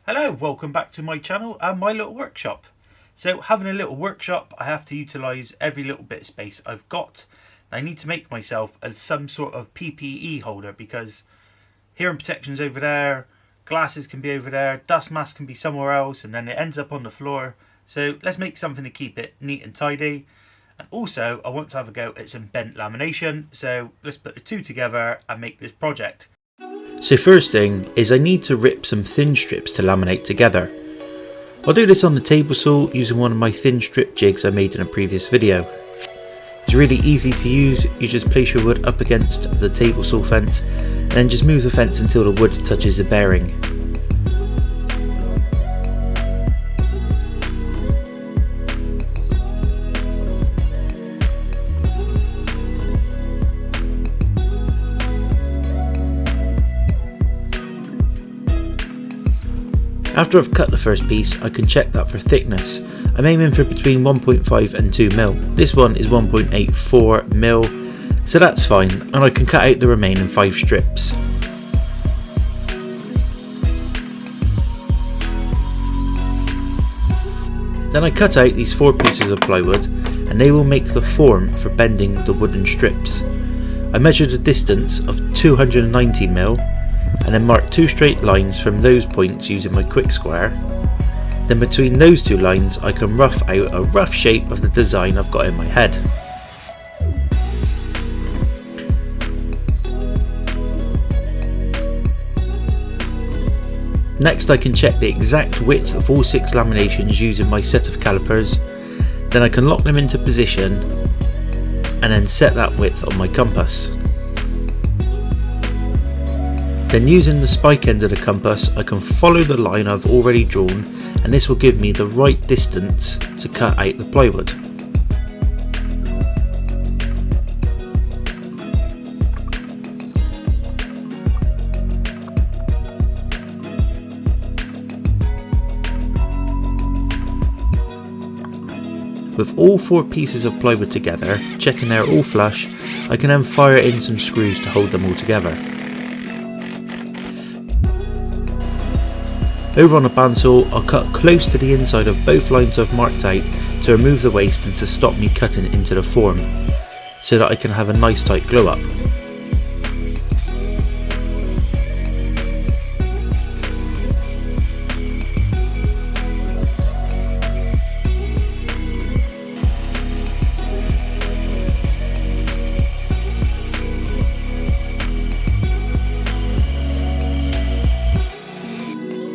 Hello, welcome back to my channel and my little workshop. So having a little workshop, I have to utilise every little bit of space I've got. I need to make myself some sort of PPE holder because hearing protection's over there, glasses can be over there, dust mask can be somewhere else, and then it ends up on the floor. So let's make something to keep it neat and tidy. And also I want to have a go at some bent lamination, so let's put the two together and make this project. So first thing is I need to rip some thin strips to laminate together. I'll do this on the table saw using one of my thin strip jigs I made in a previous video. It's really easy to use. You just place your wood up against the table saw fence and then just move the fence until the wood touches the bearing. After I've cut the first piece, I can check that for thickness. I'm aiming for between 1.5 and 2mm. This one is 1.84mm, so that's fine, and I can cut out the remaining 5 strips. Then I cut out these 4 pieces of plywood, and they will make the form for bending the wooden strips. I measured a distance of 290mm, and then mark 2 straight lines from those points using my quick square. Then between those 2 lines I can rough out a rough shape of the design I've got in my head. Next I can check the exact width of all 6 laminations using my set of calipers. Then I can lock them into position and then set that width on my compass. Then using the spike end of the compass I can follow the line I've already drawn, and this will give me the right distance to cut out the plywood. With all 4 pieces of plywood together, checking they're all flush, I can then fire in some screws to hold them all together. Over on the bandsaw, I'll cut close to the inside of both lines I've marked out to remove the waste and to stop me cutting into the form, so that I can have a nice tight glue up.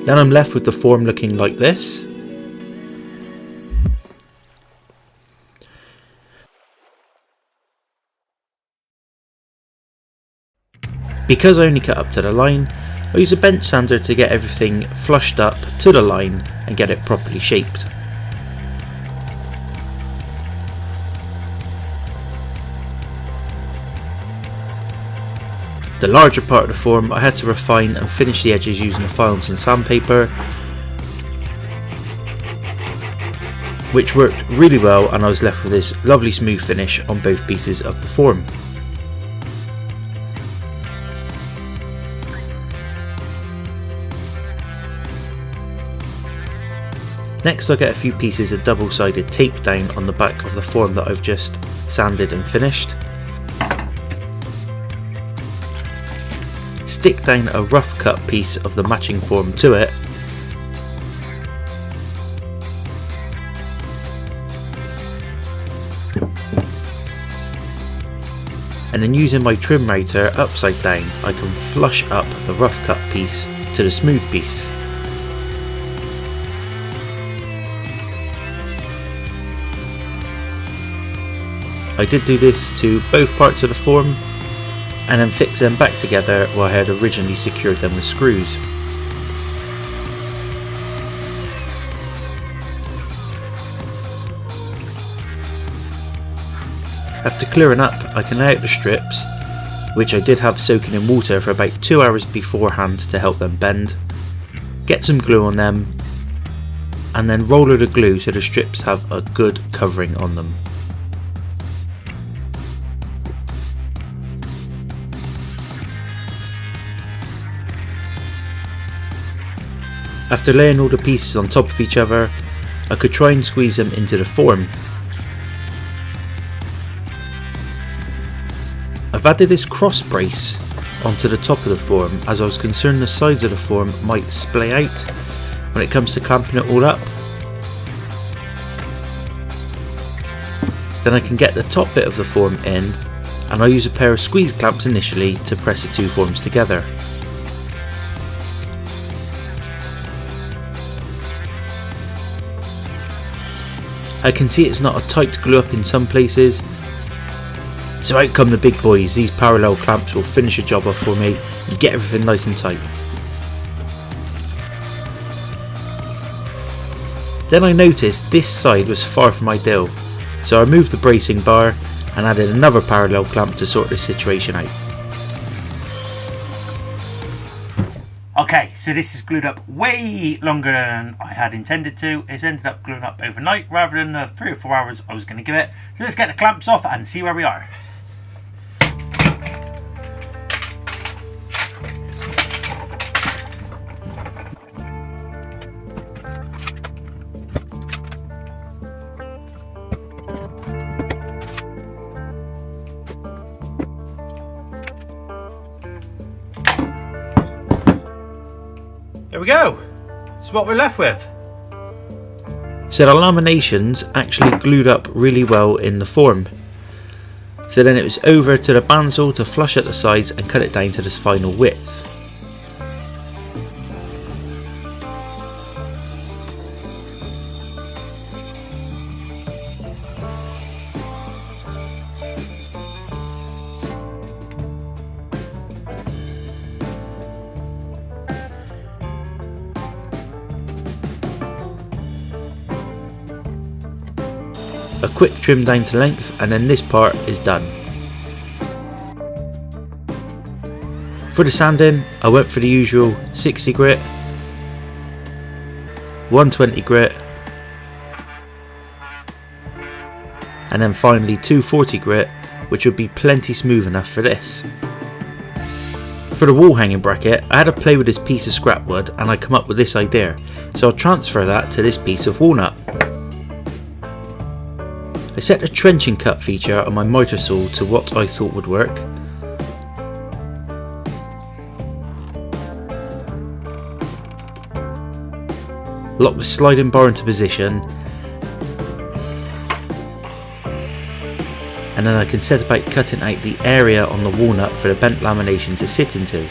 Then I'm left with the form looking like this. Because I only cut up to the line, I use a bench sander to get everything flushed up to the line and get it properly shaped. The larger part of the form I had to refine and finish the edges using the files and sandpaper, which worked really well, and I was left with this lovely smooth finish on both pieces of the form. Next I get a few pieces of double-sided tape down on the back of the form that I've just sanded and finished. Stick down a rough cut piece of the matching form to it, and then using my trim router upside down I can flush up the rough cut piece to the smooth piece. I did do this to both parts of the form, and then fix them back together where I had originally secured them with screws. After clearing up, I can lay out the strips, which I did have soaking in water for about 2 hours beforehand to help them bend, get some glue on them, and then roller the glue so the strips have a good covering on them. After laying all the pieces on top of each other, I could try and squeeze them into the form. I've added this cross brace onto the top of the form as I was concerned the sides of the form might splay out when it comes to clamping it all up. Then I can get the top bit of the form in, and I use a pair of squeeze clamps initially to press the two forms together. I can see it's not a tight glue up in some places, so out come the big boys. These parallel clamps will finish the job off for me and get everything nice and tight. Then I noticed this side was far from ideal, so I moved the bracing bar and added another parallel clamp to sort this situation out. Okay, so this is glued up way longer than I had intended to. It's ended up gluing up overnight rather than the 3 or 4 hours I was going to give it. So let's get the clamps off and see where we are. There we go. That's what we're left with. So the lamination's actually glued up really well in the form. So then it was over to the bandsaw to flush at the sides and cut it down to this final width. A quick trim down to length, and then this part is done. For the sanding, I went for the usual 60 grit, 120 grit, and then finally 240 grit, which would be plenty smooth enough for this. For the wall hanging bracket, I had to play with this piece of scrap wood and I come up with this idea, so I'll transfer that to this piece of walnut. I set the trenching cut feature on my miter saw to what I thought would work. Lock the sliding bar into position, and then I can set about cutting out the area on the walnut for the bent lamination to sit into.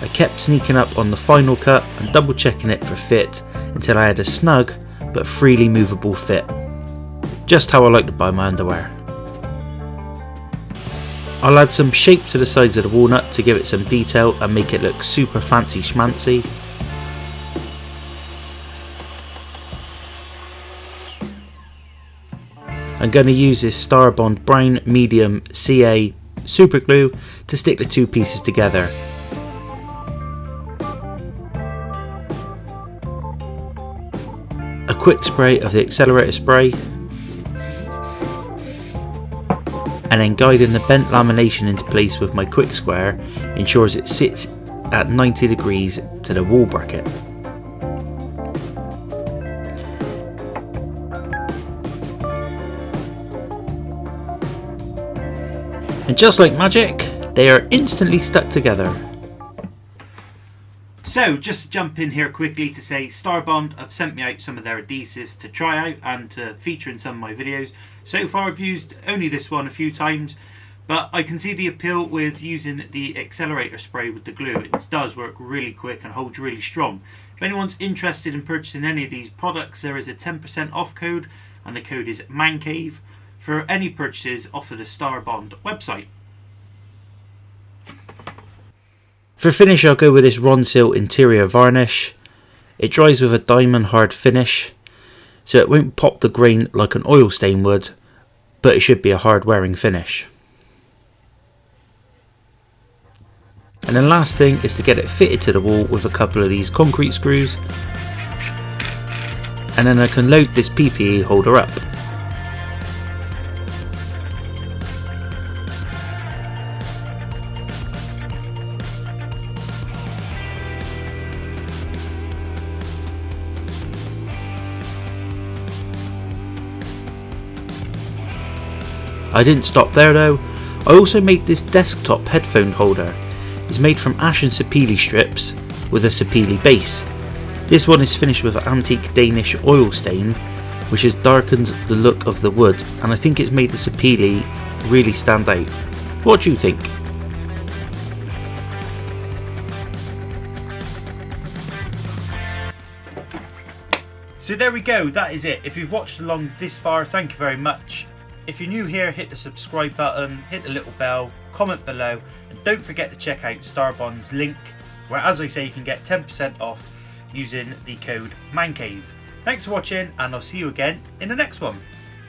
I kept sneaking up on the final cut and double checking it for fit until I had a snug but freely movable fit. Just how I like to buy my underwear. I'll add some shape to the sides of the walnut to give it some detail and make it look super fancy schmancy. I'm going to use this Starbond Brown Medium CA super glue to stick the two pieces together. A quick spray of the accelerator spray, and then guiding the bent lamination into place with my quick square ensures it sits at 90 degrees to the wall bracket. And just like magic, they are instantly stuck together. So just to jump in here quickly to say Starbond have sent me out some of their adhesives to try out and to feature in some of my videos. So far I've used only this one a few times, but I can see the appeal with using the accelerator spray with the glue. It does work really quick and holds really strong. If anyone's interested in purchasing any of these products, there is a 10% off code, and the code is MANCAVE for any purchases off of the Starbond website. For finish, I'll go with this Ronsil interior varnish. It dries with a diamond hard finish, so it won't pop the grain like an oil stain would, but it should be a hard wearing finish. And then last thing is to get it fitted to the wall with a couple of these concrete screws, and then I can load this PPE holder up. I didn't stop there though. I also made this desktop headphone holder. It's made from ash and sapele strips with a sapele base. This one is finished with an antique Danish oil stain which has darkened the look of the wood, and I think it's made the sapele really stand out. What do you think? So there we go, that is it. If you've watched along this far, thank you very much. If you're new here, hit the subscribe button, hit the little bell, comment below, and don't forget to check out Starbond's link, where, as I say, you can get 10% off using the code MANCAVE. Thanks for watching, and I'll see you again in the next one.